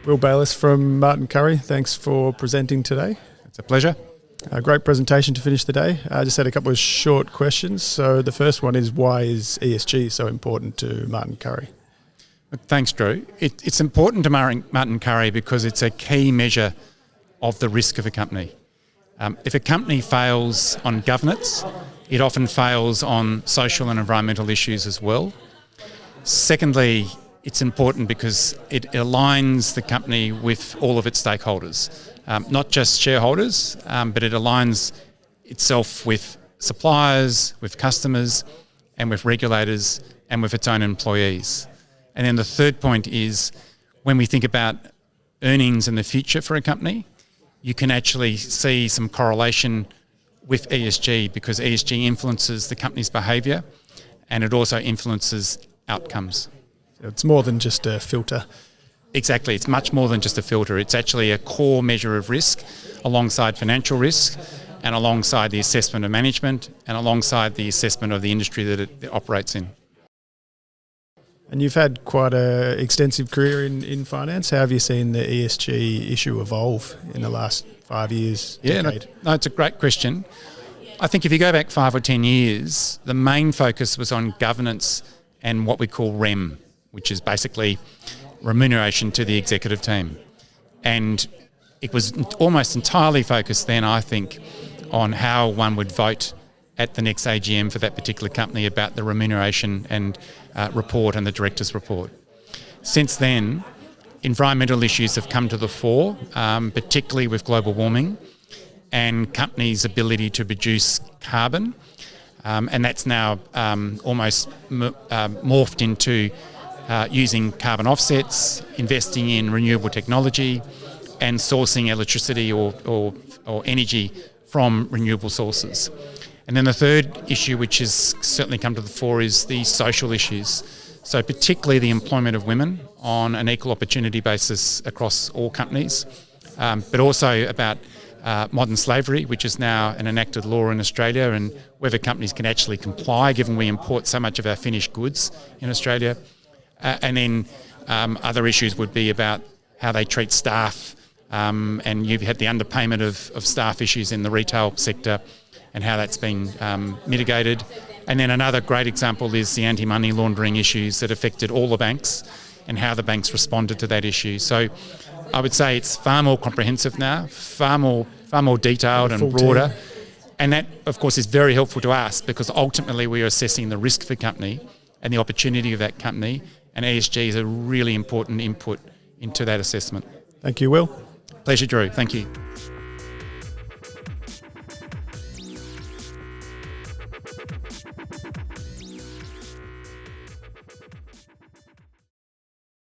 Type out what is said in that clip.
Will Baylis from Martin Currie. Thanks for presenting today. It's a pleasure. A great presentation to finish the day. I just had a couple of short questions. So the first one is, why is ESG so important to Martin Currie? Thanks, Drew. It's important to Martin Currie because it's a key measure of the risk of a company. If a company fails on governance, it often fails on social and environmental issues as well. Secondly, it's important because it aligns the company with all of its stakeholders, not just shareholders, but it aligns itself with suppliers, with customers, and with regulators, and with its own employees. And then the third point is, when we think about earnings in the future for a company, you can actually see some correlation with ESG, because ESG influences the company's behaviour and it also influences outcomes. It's more than just a filter. Exactly, it's much more than just a filter. It's actually a core measure of risk alongside financial risk and alongside the assessment of management and alongside the assessment of the industry that it operates in. And you've had quite an extensive career in finance. How have you seen the ESG issue evolve in the last 5 years, decade? No, it's a great question. I think if you go back 5 or 10 years, the main focus was on governance and what we call REM, which is basically remuneration to the executive team. And it was almost entirely focused then, I think, on how one would vote at the next AGM for that particular company about the remuneration and report and the director's report. Since then, environmental issues have come to the fore, particularly with global warming and companies' ability to produce carbon. And that's now almost morphed into using carbon offsets, investing in renewable technology, and sourcing electricity or energy from renewable sources. And then the third issue, which has certainly come to the fore, is the social issues. So particularly the employment of women on an equal opportunity basis across all companies, but also about modern slavery, which is now an enacted law in Australia, and whether companies can actually comply given we import so much of our finished goods in Australia. And then other issues would be about how they treat staff, and you've had the underpayment of staff issues in the retail sector and how that's been mitigated. And then another great example is the anti-money laundering issues that affected all the banks and how the banks responded to that issue. So I would say it's far more comprehensive now, far more detailed and broader. And that, of course, is very helpful to us because ultimately we are assessing the risk for the company and the opportunity of that company, and ESG is a really important input into that assessment. Thank you, Will. Pleasure, Drew. Thank you.